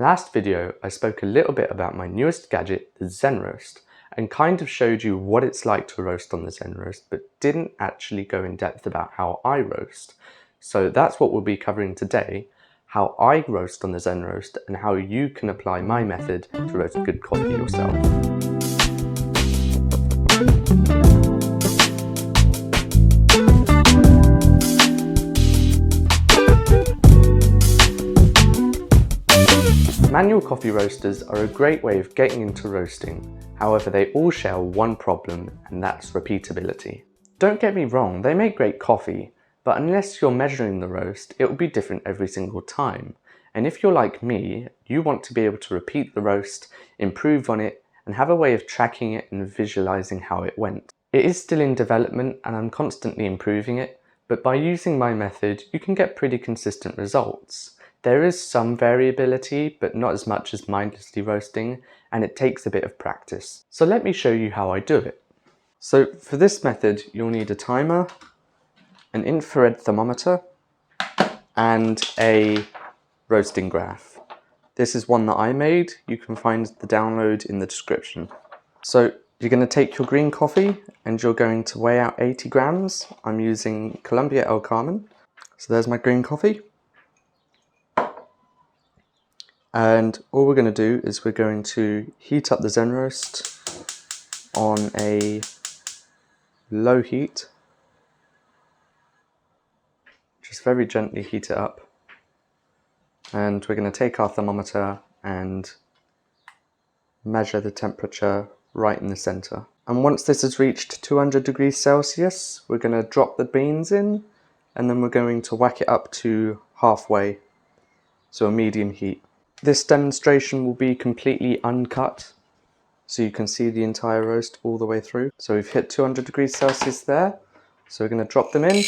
Last video, I spoke a little bit about my newest gadget, the Zenroast, and kind of showed you what it's like to roast on the Zenroast, but didn't actually go in depth about how I roast. So that's what we'll be covering today, how I roast on the Zenroast and how you can apply my method to roast good coffee yourself. Manual coffee roasters are a great way of getting into roasting. However, they all share one problem, and that's repeatability. Don't get me wrong, they make great coffee, but unless you're measuring the roast, it will be different every single time. And if you're like me, you want to be able to repeat the roast, improve on it, and have a way of tracking it and visualizing how it went. It is still in development and I'm constantly improving it, but by using my method, you can get pretty consistent results. There is some variability, but not as much as mindlessly roasting, and it takes a bit of practice. So let me show you how I do it. So for this method, you'll need a timer, an infrared thermometer, and a roasting graph. This is one that I made. You can find the download in the description. So you're going to take your green coffee and you're going to weigh out 80 grams. I'm using Colombia El Carmen. So there's my green coffee. And all we're going to do is we're going to heat up the Zenroast on a low heat. Just very gently heat it up. And we're going to take our thermometer and measure the temperature right in the center. And once this has reached 200 degrees Celsius, we're going to drop the beans in and then we're going to whack it up to halfway, so a medium heat. This demonstration will be completely uncut, so you can see the entire roast all the way through. So we've hit 200 degrees Celsius there, so we're going to drop them in,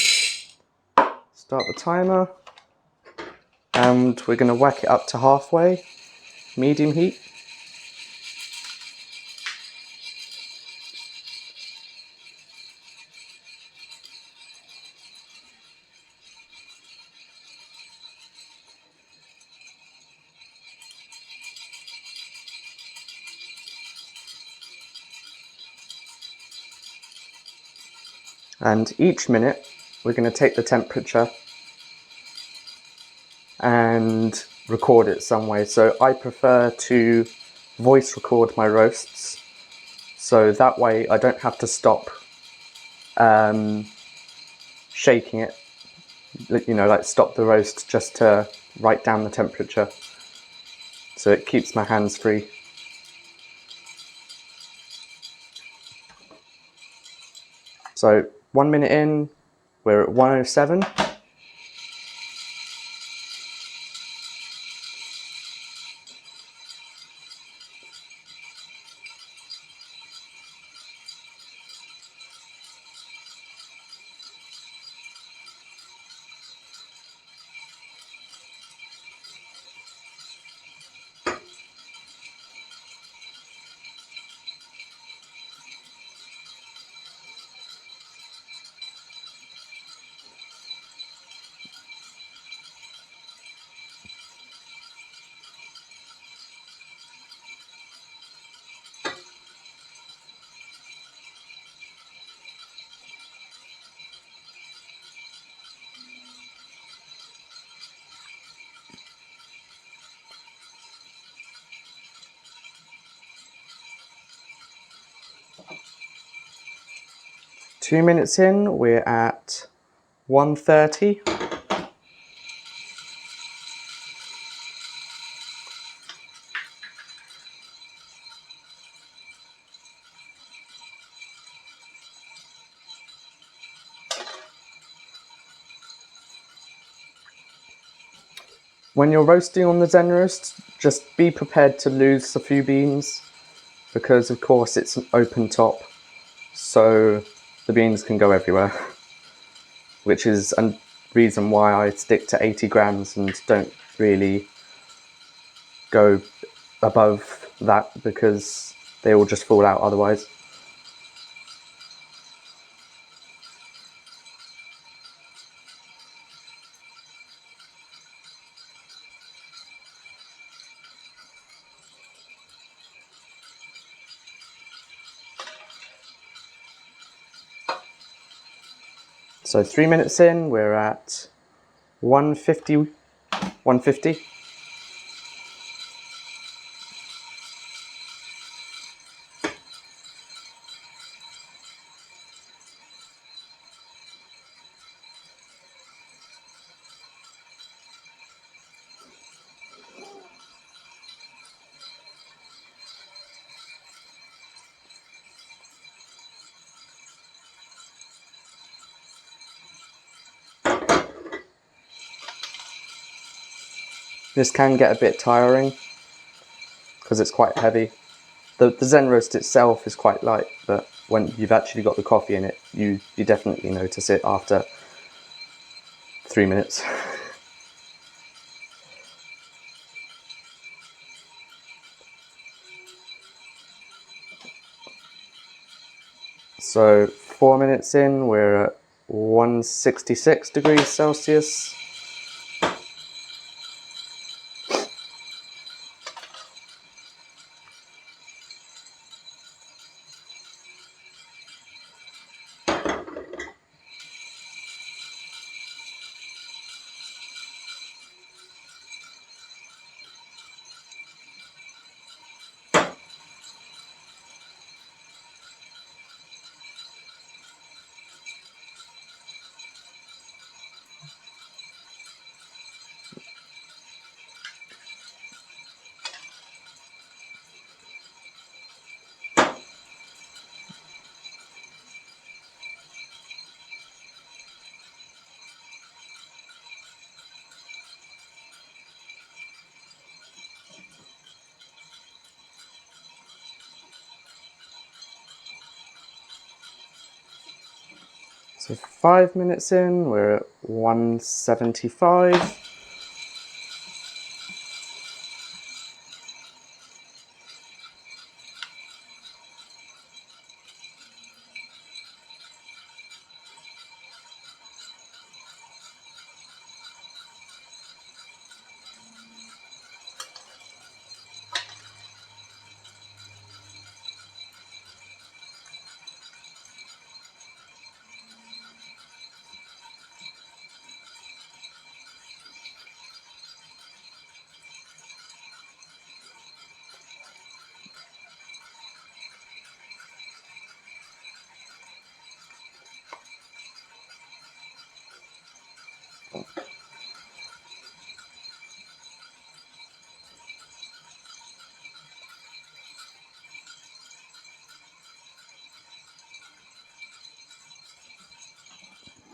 start the timer, and we're going to whack it up to halfway, medium heat. And each minute we're going to take the temperature and record it some way. So I prefer to voice record my roasts, so that way I don't have to stop shaking it, like stop the roast just to write down the temperature. So it keeps my hands free. So 1 minute in, we're at 107. Two minutes in, we're at 130. When you're roasting on the Zenroast, just be prepared to lose a few beans, because of course it's an open top, so the beans can go everywhere, which is a reason why I stick to 80 grams and don't really go above that, because they will just fall out otherwise. So 3 minutes in, we're at 150, 150. This can get a bit tiring because it's quite heavy. The Zenroast itself is quite light, but when you've actually got the coffee in it, you definitely notice it after 3 minutes. So 4 minutes in, we're at 166 degrees Celsius. So 5 minutes in, we're at 175.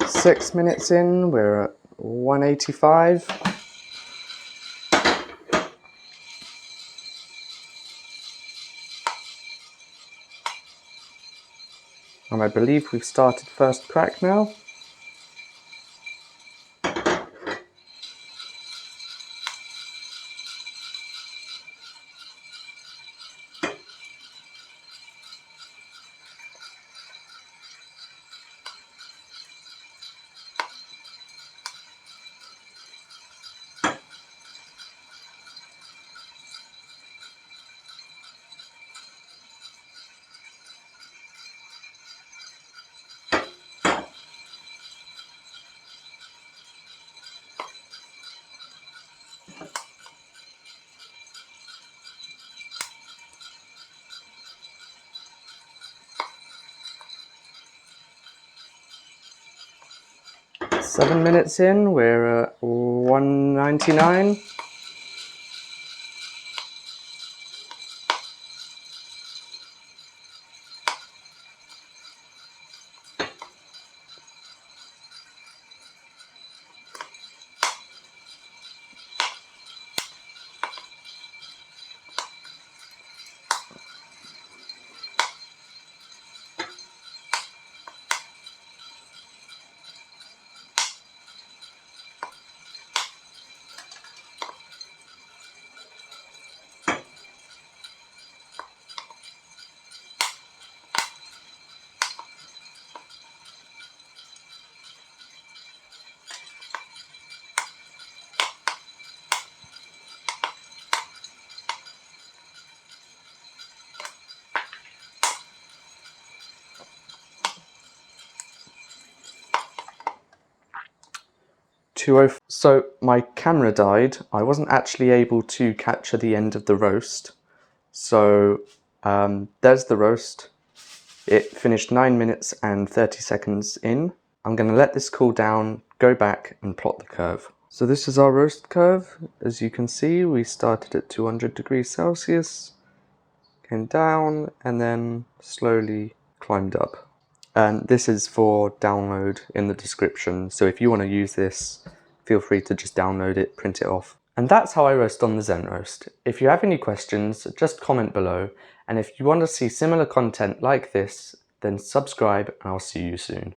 Six minutes in, we're at 185. And I believe we've started first crack now. Seven minutes in, we're at 199. 2:04. So my camera died. I wasn't actually able to capture the end of the roast. So there's the roast. It finished 9 minutes and 30 seconds in. I'm going to let this cool down, go back and plot the curve. So this is our roast curve. As you can see, we started at 200 degrees Celsius, came down and then slowly climbed up. And this is for download in the description. So if you want to use this, feel free to just download it, print it off. And that's how I roast on the Zenroast. If you have any questions, just comment below. And if you want to see similar content like this, then subscribe and I'll see you soon.